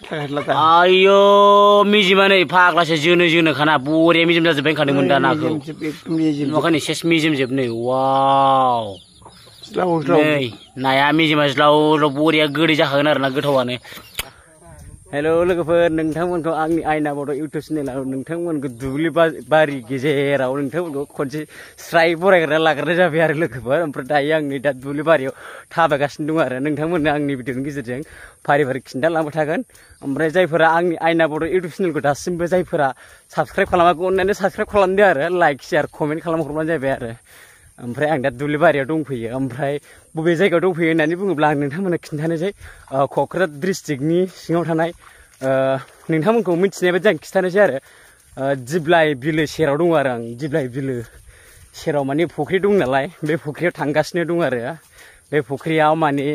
Ayo, mijimane faglase jono kana bore mijim जाजोबबाय खादोंमोन दा नाखौ माखानि सेस मिजिम जोबनै वाव नै नाया मिजिमा ज्लाव बरिया गोदै जाखागोन आरोना गोथावानो हेलो लोगोफोर नोंथांमोनखौ आंनि आयना बड' इउटिउब चेनेलाव नोंथांमोनखौ दुब्लि बारि गेजेराव नोंथांमोनखौ खनसे स्राय बरायग्रा लाग्रा जाबाय आरो लोगोफोर ओमफ्राय दायो आं नै दा दुब्लि बारियाव थाबायगासिनो दं आरो नोंथांमोननो आंनि भिडिअनि गेजेरजों फारि फारि खिन्थालांबाय थागोन ओमफ्राय जायफोरा आंनि आयना बड' इउटिउब चेनेलखौ दासिमबो जायफोरा साबस्क्राइब खालामाखै अननानै साबस्क्राइब खालामदो आरो लाइक शेयार कमेन्ट खालामहरबानो जाबाय आरो ओमफ्राय आं दा दुब्लि बारियाव दंफैयो ओमफ्राय बबे जायगायाव दंफैयो होननानै बुङोब्ला आं नोंथांमोननो खिन्थानोसै क'क्राझार डिस्ट्रिक्टनि सिङाव थानाय नोंथांमोनखौ मिथिनाय बायदि आं खिन्थानोसै आरो दिब्लाइ बिलो सेराव दङ आरो आं दिब्लाइ बिलो सेराव माने फुख्रि दं नालाय बे फुख्रियाव थांगासिनो दं आरो बे फुख्रियाव माने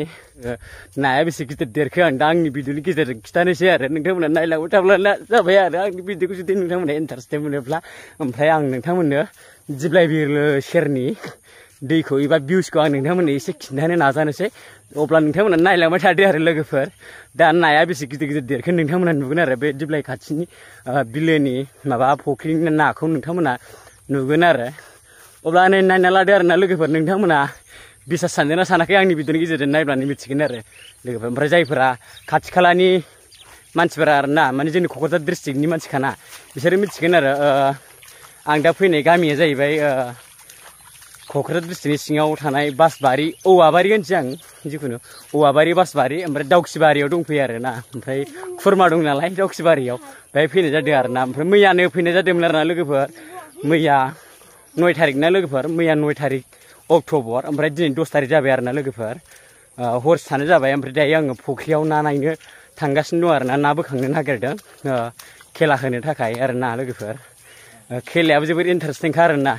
नाया बेसे गिदिर देरखो आं दा आंनि भिडिअनि गेजेरजों खिन्थानोसै आरो नोंथांमोना नायलांबाय थाब्लानो जाबाय आरो आंनि भिडिअखौ जुदि नोंथांमोना इन्टारेस्टेड मोनोब्ला ओमफ्राय आं नोंथांमोननो दिब्लाइ बिलो सेरनि दैखौ एबा भिउसखौ आं नोंथांमोननो एसे खिन्थानो नाजानोसै अब्ला नोंथांमोना नायलांबाय थादो आरो लोगोफोर दा नाया बेसे गिदिर गिदिर देरखो नोंथांमोना नुगोन आरो बे दिब्लाइ खाथिनि बिलोनि माबा फुख्रिनि नाखौ नोंथांमोना नुगोन आरो अब्ला नै नायना लादो आरो ना लोगोफोर नोंथांमोना बिसास सानदोंना सानाखै आंनि भिडिअनि गेजेरजों नायब्लानो मिथिगोन आरो लोगोफोर ओमफ्राय जायफोरा खाथि खालानि मानसिफोरा आरो ना माने जोंनि क'क्राझार डिस्ट्रिक्टनि मानसिखाना बिसोरो मिथिगोन आरो आं दा फैनाय गामिया जाहैबाय क'क्राझार डिस्ट्रिक्टनि सिङाव थानाय बासबारि औवाबारि होनसै आं जिखुनु औवाबारि बासबारि ओमफ्राय दाउखिबारियाव दंफैयो आरो ना ओमफ्राय खुरमा दं नालाय दाउखिबारियाव बेहाय फैनाय जादों आरो ना ओमफ्राय मैयानो फैनाय जादोंमोन आरो ना लोगोफोर मैया 9 थारिख ना लोगोफोर मैया 9 थारिख अक्ट'बर ओमफ्राय दिनै 10 थारिख जाबाय आरो ना लोगोफोर हरसे थानो जाबाय ओमफ्राय दायो आङो फुख्रियाव ना नायनो थांगासिनो दं आरो ना बोखांनो नागिरदों खेला होनो थाखाय आरो ना लोगोफोर खेलायाबो जोबोर इन्टारेस्टिंखा आरो ना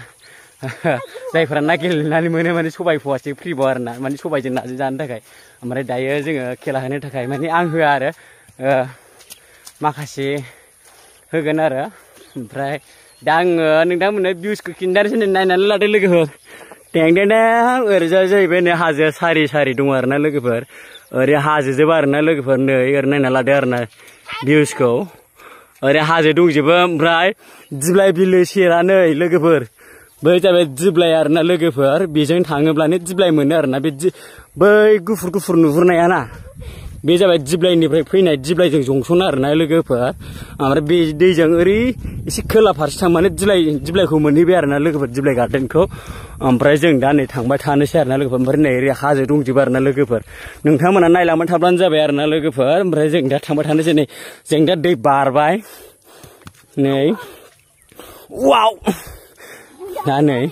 जायफोरा ना गेलेनानै मोनो माने सबाइ फवासे फ्रिबाव आरो ना माने सबाइजों नाजों जानो थाखाय ओमफ्राय दायो जोङो खेला होनो थाखाय माने आं होआ आरो माखासे होगोन आरो ओमफ्राय दा आङो नोंथांमोननो भिउसखौ खिन्थानोसै नायनानै लादो लोगोफोर टेंदेना ओरैजाय जाहैबाय नै हाजो सारि सारि दङ आरो ना लोगोफोर ओरै हाजोजोब आरो ना लोगोफोर नै ओरै नायना लादो आरो ना भिउसखौ ओरै हाजो दंजोबो ओमफ्राय दिब्लाइ बिलो सेरा नै लोगोफोर बै जाबाय दिब्लाइ आरो ना लोगोफोर बेजों थाङोब्लानो दिब्लाइ मोनो आरो ना बे बै गुफुर गुफुर नुहुरनाया ना बे जाबाय दिब्लाइनिफ्राय फैनाय दिब्लाइजों जंसन आरो ना लोगोफोर ओमफ्राय बे दैजों ओरै एसे खोला फारसे थांबानो दिब्लाइखौ मोनहैबाय आरो ना लोगोफोर दिब्लाइ गार्डेनखौ ओमफ्राय जों दा नै थांबाय थानोसै आरो ना लोगोफोर ओमफ्राय नै ओरै हाजो दंजोबो आरो ना लोगोफोर नोंथांमोना नायलांबाय थाब्लानो जाबाय आरो ना लोगोफोर ओमफ्राय जों दा थांबाय थानोसै नै जों दा दै बारबाय नै वाव दा नै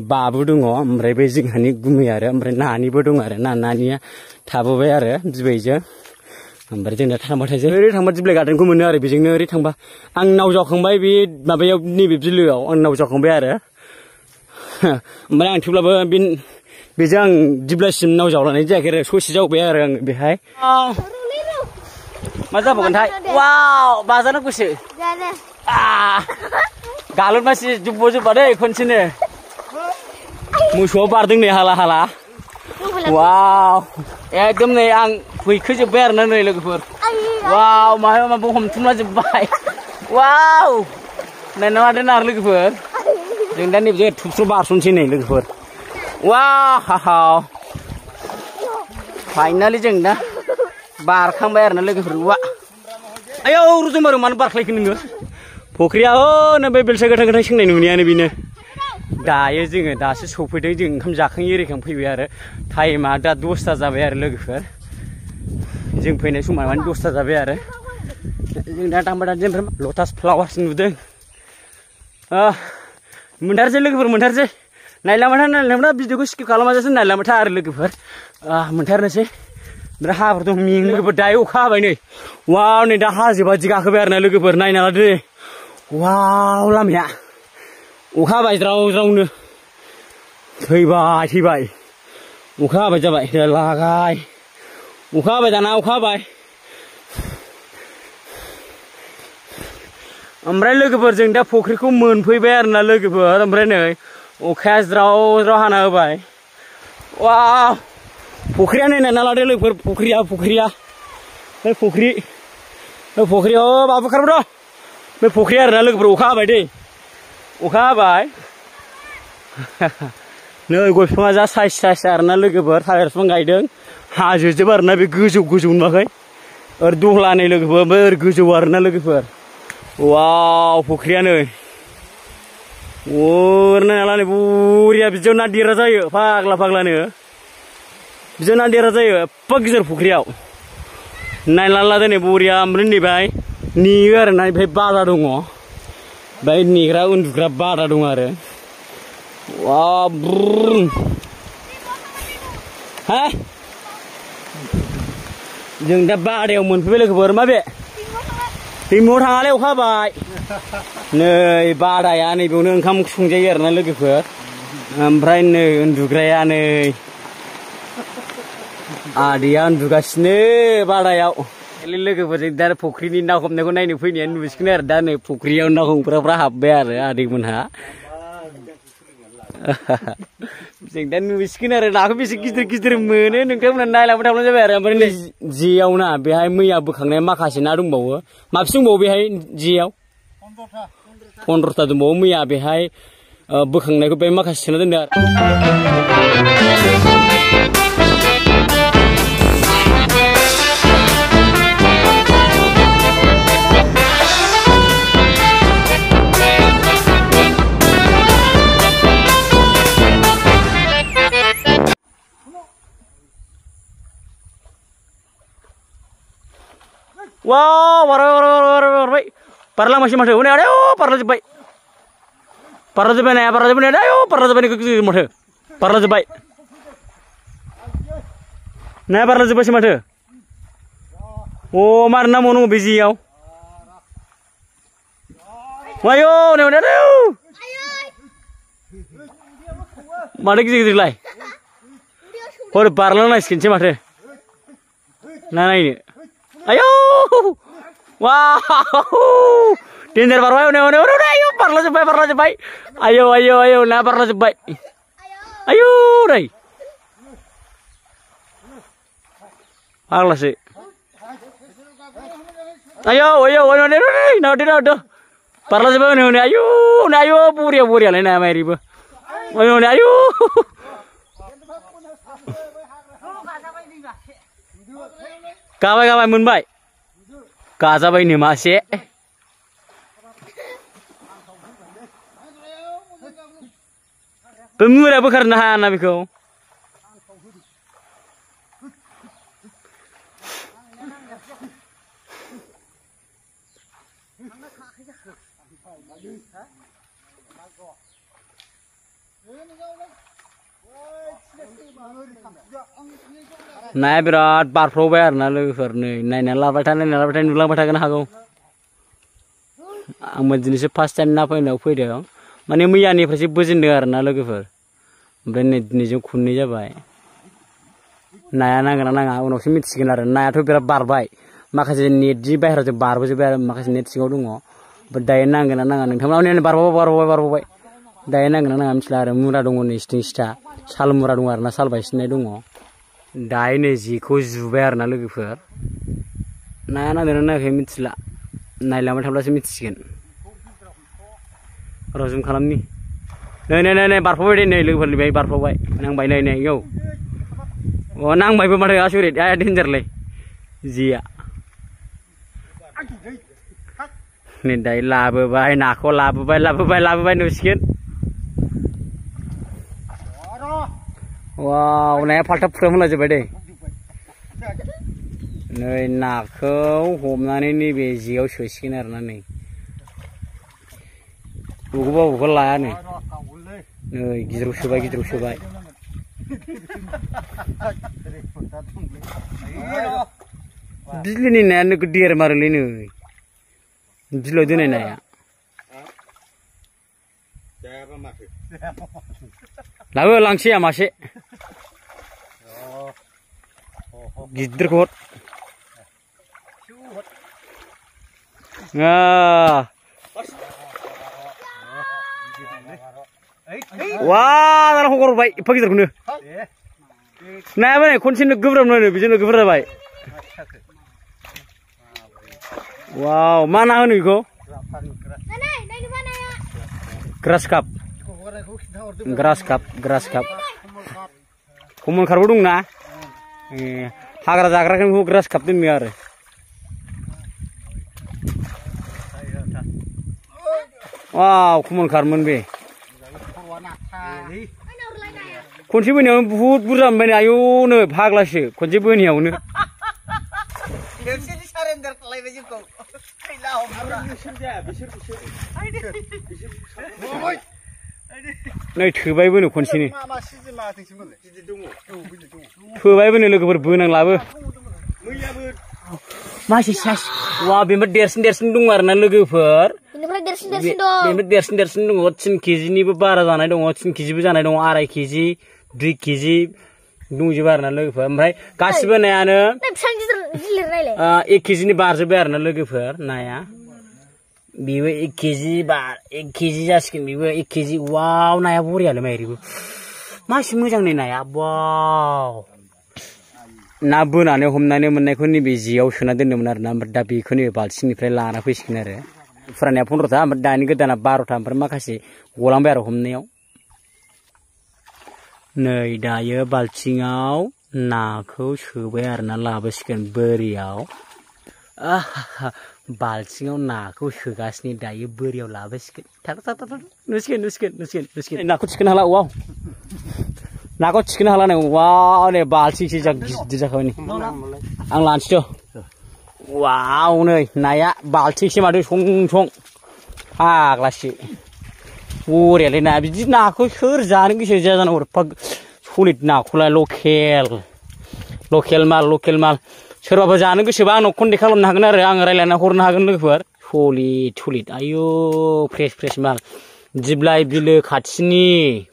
बाबु दङ ओमफ्राय बे जोंहानि गुमै आरो ओमफ्राय नानिबो दं आरो नानिया थाबोबाय आरो बिबैजों ओमफ्राय जों दा थांबाय थायोसै ओरै थांबा दिब्लाइ गार्डेनखौ मोनो आरो बेजोंनो ओरै थांबा आं नाव जावखांबाय बे माबायाव नैबे बिलोआव आं नाव जावखांबाय आरो ओमफ्राय आं थेवब्लाबो बेजों आं दिब्लाइसिम नाव जावलांनाय जायाखै आरो ससे जावबाय आरो आं बेहाय मा जाबावगोनथाय वाव बाजानांगौसो गालुन मासि जुब्बा दै खनसेनो मोसौआव बारदों नै हाला हाला वाव एकदम नै आं फैखोजोब्बाय आरो ना नै लोगोफोर वाव माबा माबा हमथुमला जोब्बाय वाव नायना लादो ना लोगोफोर जों दा नैबे थुबस्र' बारसनसै नै लोगोफोर वाव फाइनालि जों दा बारखांबाय आरो ना लोगोफोर वा आयौ रुजुमारु मानो बारख्लायखो नोङो फुख्रिया नै बे बेलसा गोथां गोथां सोंनाय नुनायानो बेनो दायो जोङो दासो सफैदों जों ओंखाम जाखां एरिखां फैबाय आरो टाइमा दा 10ता जाबाय आरो लोगोफोर जों फैनाय समा माने 10ता जाबाय आरो जों दा थांबाय थानोसै ओमफ्राय लटास फ्लावार्स नुदों मोनथारसै लोगोफोर मोनथारसै नायलांबाय भिडिअखौ स्किप खालामाजासे नायलांबाय था आरो लोगोफोर मोनथारनोसै ओमफ्राय हाफोर दं मेंबायबो दायो अखा हाबाय नै वाव नै दा हाजो बादि गाखोबाय आरो ना लोगोफोर नायना लादो वाव लामाया अखा हाबाय ज्राव ज्रावनो थैबाय अखा हाबाय जाबाय लागाय अखा हाबाय दाना अखा हाबाय ओमफ्राय लोगोफोर जों दा फुख्रिखौ मोनफैबाय आरो ना लोगोफोर ओमफ्राय नै अखाया ज्राव ज्राव हाना होबाय वाव फुख्रिया नायना लादो लोगोफोर फुख्रिया बे फुख्रि फुख्रियाव माबा खालामो बे फुख्रि आरोना लोगोफोर अखा हाबाय दै अखा हाबाय नै गय बिफाङा जा साइज आरोना लोगोफोर थालिर बिफां गायदों हाजोजोब आरोना बे गोजौ नुवाखै ओरै दहला नै लोगोफोर ओमफ्राय ओरै गोजौ आरोना लोगोफोर वाव फुख्रिया नै अरना नालाय बुरिया बिदियाव ना देरा जायो फाग्लानो बिदियाव ना देरा जायो एफा गिदिर फुख्रियाव नायना लादो नै बुरिया ओमफ्राय नैबाय नेयो आरोना ओमफ्राय बादा दङ बाय नेग्रा उन्दुग्रा बादा दं आरो वाव हा जों दा बादायाव मोनफैबाय लोगोफोर माबे दैमुआव थाङालै अखा हाबाय नै बादाया नै बेयावनो ओंखाम संजायो आरोना लोगोफोर ओमफ्राय नै उन्दुग्राया नै आदैया उन्दुगासिनो बादायाव लोगोफोरजों दा फुख्रिनि ना हमनायखौ नायनो फैनाया नुसिगोन आरो दा नै फुख्रियाव ना हमग्राफ्रा हाबबाय आरो आदैमोनहा जों दा नुसिगोन आरो नाखौ बेसे गिदिर मोनो नोंथांमोना नायलांबाय थाब्लानो जाबाय आरो ओमफ्राय नै जेयाव ना बेहाय मैया बोखांनाय माखासे ना दंबावो माबेसे दंबावो बेहाय जेयाव 15टा दंबावो मैया बेहाय बोखांनायखौ बेहाय माखासे सोना दोनदों आरो wow barai parla masih udah ada parla jebai naya parla jebai ada parla jebai ke masih parla jebai naya parla jebai sih masih oh marna mau nunggu busy yau wayo nih udah ada mana gitu lagi oh parla naya skin sih masih nana ini ayo wow dinner baru udah ayo parla jebai ayo nah parla jebai ayo dai parla sih ayo udah parla jebai udah ayo buria lah nah mari bu ayo Kawai munbai, kaza bay ni masih. Pemula bukan nahan nabi kau. Naya berat bar prober na logofer नै नायना लाबाय था नुलांबाय थागोन हागौ आं दिनैसो first time ना फैनायाव फैदों माने मैयानिफ्रायसो बोजेनदों आरो ना लोगोफोर ओमफ्राय नै दिनैजों खननै जाबाय नाया नांगोना नाङा उनावसो मिथिसिगोन आरो नायाथ' बिराद बारबाय माखासे नेटनि बाहेरायाव बारबोजोबबाय आरो माखासे नेट सिङाव दङ ओमफ्राय दायो नांगोना नाङा नोंथांमोना बारबावबाय दायो नांगोना नाङा मिथिला आरो मुरा दङ नै सिथिं सिथा साल मुरा दङ आरो ना साल बायसिननाय दङ दायो नै जिखौ जुबाय आरो ना लोगोफोर नाया नांदोंना नाङाखै मिथिला नायलांबाय थाब्लासो मिथिसिगोन र' जुम खालामनि नै बारफावबाय दे नै लोगोफोरनि बेहाय बारफावबाय नांबाय नै यौ अ नांबायबो माथो आसुरित डेन्जारलै जिया नै दायो लाबोबाय नाखौ लाबोबाय नुसिगोन वाव नाया फाल्टा फुरा मोनलाजोब्बाय दे नै नाखौ हमनानै नैबे जेयाव सोसिगोन आरोना नै बबेखौबा लायानो नै गिदिराव सोबाय बिलोनि नाया नोगोद देरमारोलै नै बिलोआव दोननाय नाया लाबो लांसैया मासे गिदिरखौ हर wah dalam hongkor baik pagi terkunu nah mana konsen gebram mana bisa gebram baik Wow, mana hono iku? Grass cup. Grass cup. Kumun kharbo dong na? Hagra jagra kan grass cup din biar. Wow, kumun kharmun be. Kunci beniau बहुत बुरजा मोनबाय आयौनो फाग्लासो kunci beniauनो खेबसेनि surrender खालायबाय जोंखौ खैला हमग्रा नै थोबायबोनो खनसेनो थोबायबोनो लोगोफोर बोनांलाबो मासे सास वा बेमा देरसिन दङ आरोना लोगोफोर बेनिफ्राय देरसिन दङ 3 केजिनिबो बारा जानाय दङ 3 केजिबो जानाय दङ 2.5 केजि 2 केजि दंजोबो आरोना लोगोफोर ओमफ्राय गासिबो नायानो 1 केजिनि बारजोबबाय आरोना लोगोफोर नाया बेबो 1 केजि जासिगोन बेबो 1 केजि वाव नाया बरियालै माइरिबो मासे मोजांनि नाया वाव ना बोनानै हमनानै मोननायखौ नैबे जेयाव सोना दोनदोंमोन आरोना ओमफ्राय दा बेखौ नैबे बाल्थिंनिफ्राय लाना फैसिगोन आरो फुरानाया 15था ओमफ्राय दानि गोदाना 12था ओमफ्राय माखासे गलांबाय आरो हमनायाव नै दायो बाल्थिङाव नाखौ सोबाय आरोना लाबोसिगोन बोरियाव बाल्थिङाव नाखौ सोगासिनो दायो बोरियाव लाबोसिगोन नुसिगोन नाखौ थिखोनो हाला वाव नाखौ थिखोनो हाला नै वाव नै बाल्थिंसे जा गिदिर जाखाबाय नै आं लानोसै वाव नै नाया बाल्थिंसे माथो सं फाग्लासो बरियालै ना बिदि नाखौ सोर जानो गोसो जाया जानांगौ एफा सलिड नाखौलाय लकेल माल सोरबाबो जानो गोसोबा आंनाव कन्टेक्ट खालामनो हागोन आरो आं रायलायना हरनो हागोन लोगोफोर सलिड आयौ फ्रेस माल दिब्लाइ बिलो खाथिनि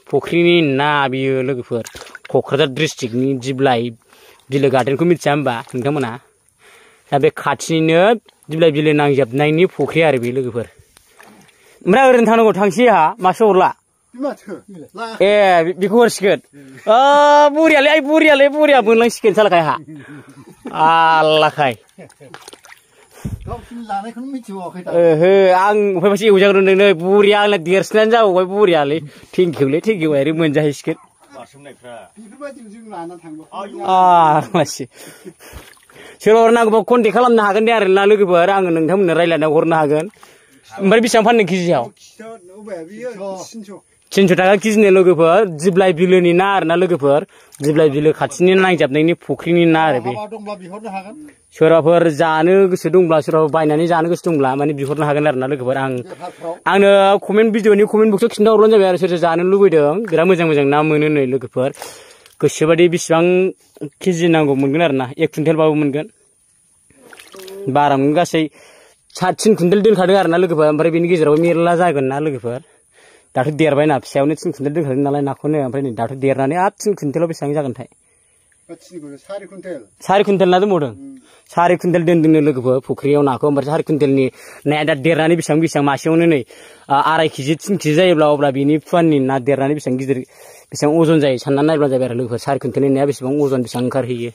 फुख्रिनि ना बियो लोगोफोर क'क्राझार डिस्ट्रिक्टनि दिब्लाइ बिलो गार्डेनखौ मिथिया होमबा नोंथांमोना दा बे खाथिनिनो दिब्लाइ बिलो नांजाबनायनि फुख्रि आरो बे लोगोफोर ओमफ्राय ओरैनो थांनांगौ थांसै आहा मासो हरला ए बेखौ हरसिगोन बरिया बोनलांसिगोन सालाखाय आहा आल्लाखाय ओहो आं उफायबासो एवजाग्रोदों नै बुरिया आंना देरसिनानो जाबावबाय बुरियालै थेंकिउलै ओरै मोनजाहैसिगोन सोरबा नांगौबा कन्टेक्ट खालामनो हागोन दे आरोना लोगोफोर आङो नोंथांमोननो रायलायना हरनो हागोन ओमफ्राय बेसेबां फानदों केजियाव 300 थाखा केजिनि लोगोफोर दिब्लाइ बिलोनि ना आरोना लोगोफोर दिब्लाइ बिलो खाथिनि नांजाबनायनि फुख्रिनि ना आरो बे सोरबाफोर जानो गोसो दंब्ला सोरबाफोर बायनानै जानो गोसो दंब्ला माने बिहरनो हागोन आरोना लोगोफोर आंनो भिडिअनि कमेन्ट बक्सआव खिन्थाहरबानो जाबाय आरो सोर जानो लुबैदों बिराद मोजां ना मोनो नै लोगोफोर गोसोबादि बेसेबां केजि नांगौ मोनगोन आरोना 1 कुइन्टेलबाबो मोनगोन बारा मोनगोन गासै 3 कुइन्टेल दोनखादों आरोना लोगोफोर ओमफ्राय बेनि गेजेराव मेरला जागोन ना लोगोफोर दाथ' देरबायना फिसायावनो 3 कुइन्टेल दोनखादों नालाय नाखौनो ओमफ्राय नै दाथ' देरनानै 3 कुइन्टेलाव बेसेबां जागोनथाय 4 कुइन्टेल ना दोनबावदों 4 कुइन्टेल दोनदोंनो लोगोफोर फुख्रियाव नाखौ ओमफ्राय 4 कुइन्टेलनि नाया दा देरनानै बेसेबां मासेयावनो नै 2.5 केजि 3 केजि जायोब्ला अब्ला बेनि फुवाननि ना देरनानै बेसेबां अजन जायो साननानै नायब्ला जाबाय आरो लोगोफोर 4 कुइन्टेलनि नाया बेसेबां अजन बेसेबां ओंखारहैयो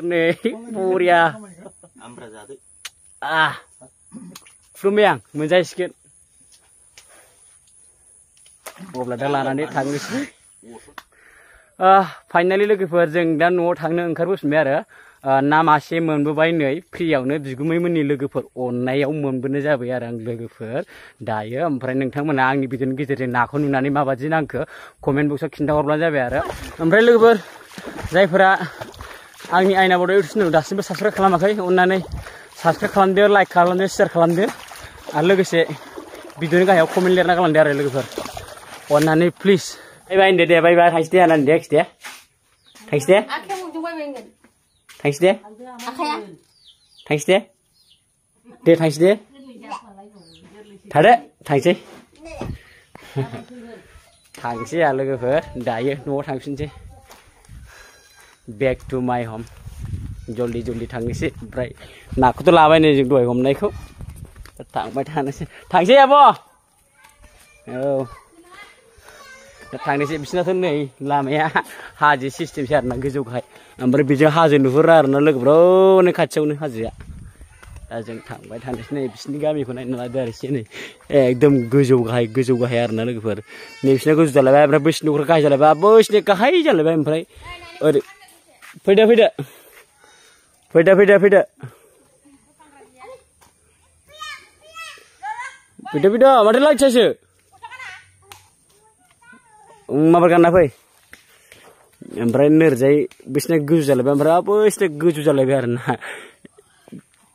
नै बरिया खुलुमबाय आं मोनजासिगोन अब्ला दा लानानै थांनोसै फाइनालि लोगोफोर जों दा न'आव थांनो ओंखारबोफिनबाय आरो ना मासे मोनबोबाय नै फ्रियावनो बिगुमैमोननि लोगोफोर अननायाव मोनबोनाय जाबाय आरो आं लोगोफोर दायो ओमफ्राय नोंथांमोना आंनि भिडिअनि गेजेरजों नाखौ नुनानै माबादि नांखो कमेन्ट बक्सआव खिन्थाहरब्लानो जाबाय आरो ओमफ्राय लोगोफोर जायफोरा आंनि आयना बड' इउटुब चेनेलखौ दासिमबो साबस्क्राइब खालामाखै अननानै साबस्क्राइब खालामदो लाइक खालामदो शेयार खालामदो आरो लोगोसे भिडिअनि गाहायाव कमेन्ट लिरना गालांदो आरो लोगोफोर अननानै प्लिज बाय होनदो दे बाय थांसै दे होननानै दे थांसै दे थादो थांसै लोगोफोर दायो न'आव थांफिनसै बेक टु माय हम जल्दि थांनोसै ओमफ्राय नाखौथ' लाबाय नै जों दहाय हमनायखौ थांबाय थांसै आब' औ थांनोसै बिसिनाथ' नै लामाया हाजो सिस्टेमसो आरोना गोजौ गाहाय ओमफ्राय बेजों हाजो नुहुरो आरोना लोगोफोर नै खाथियावनो हाजोआ दा दा जों थांबाय थानोसै नै बिसिनि गामिखौ नायनो लादो आरो एसे नै एकदम गोजौ गाहाय आरोना लोगोफोर नै बिसिना गोजौ जालायबाय ओमफ्राय बैसिनि न'खरा गाहाय जालायबाय बैसिनि गाहाय जालायबाय ओमफ्राय ओरै फैदो माथो लाइटसासो माबार गानना फै ओमफ्राय नोरजाय बिसिना गोजौ जालायबाय ओमफ्राय बैसिना गोजौ जालायबाय आरोना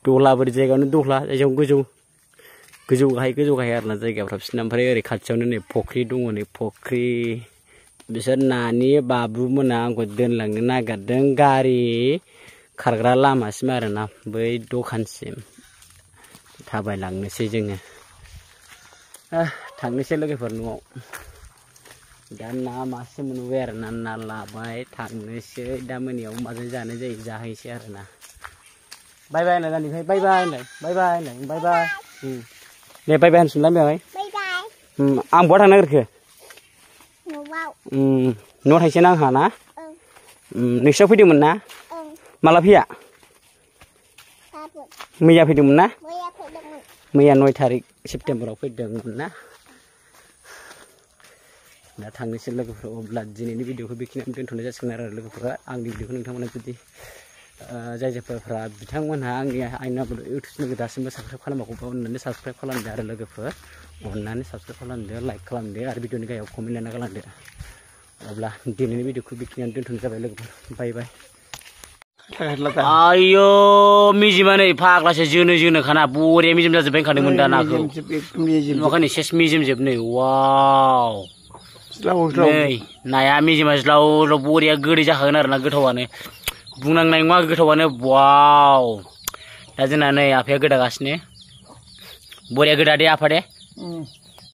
दहला बोरै जायगायावनो दहला जायगायाव गोजौ गाहाय आरोना जायगाफ्रा बिसिना ओमफ्राय ओरै खाथियावनो नै फख्रि दङ नै फख्रि बिसोर नानि बाबुमोना आंखौ दोनलांनो नागिरदों गारि खारग्रा लामासिम आरोना बै दखानसिम थाबायलांनोसै जोङो थांनोसै लोगोफोर न'आव दा ना मासे मोनबाय आरोना ना लाबाय थांनोसै दा मोनायाव माजों जानाय जायो जाहैसै आरोना बाय बाय होनलाय दानिफ्राय बाय बाय दे बाय बाय होनसुनलाय बेवहाय आं बहा थांनो नागिरखो न'आव थांसै ना आंहा ना नोंसिनाव फैदोंमोन ना माला फैया मैया फैदोंमोन ना मैया 9 थारिख सेप्तेम्बराव फैदोंमोन ना दा थांनोसै लोगोफोर अब्ला दिनैनि भिडिअखौ बेखिनियावनो दोनथ'नाय जासिगोन आरो लोगोफोरा आंनि भिडिअखौ नोंथांमोना जुदि जायफोरा बिथांमोनहा आंनि इउटुब चेनेलखौ दासिमबो साबस्क्राइब खालामाखैबा अननानै साबस्क्राइब खालामदो आरो लोगोफोर अननानै साबस्क्राइब खालामदो लाइक खालामदो आरो भिडिअनि गाहायाव कमेन्ट लिरना गालांदो अब्ला दिनैनि भिडिअखौ बेखिनियावनो दोनथ'नाय जाबाय लोगोफोर बाय बाय आयो मिजिमा नै फाग्लासो जोनो खाना बरिया मिजिम जाजोब्बाय खादोंमोन दा नाखौ नखानि सेस मिजिम जोब नै वाव नै नाया मिजिमा ज्लाव बरिया गोदै जाखागोन आरोना गोथावानो बुंनांनाय नङा गोथावानो वाव दा जोंना नै आफाया गोदागासिनो बरिया गोदा दे आफा दे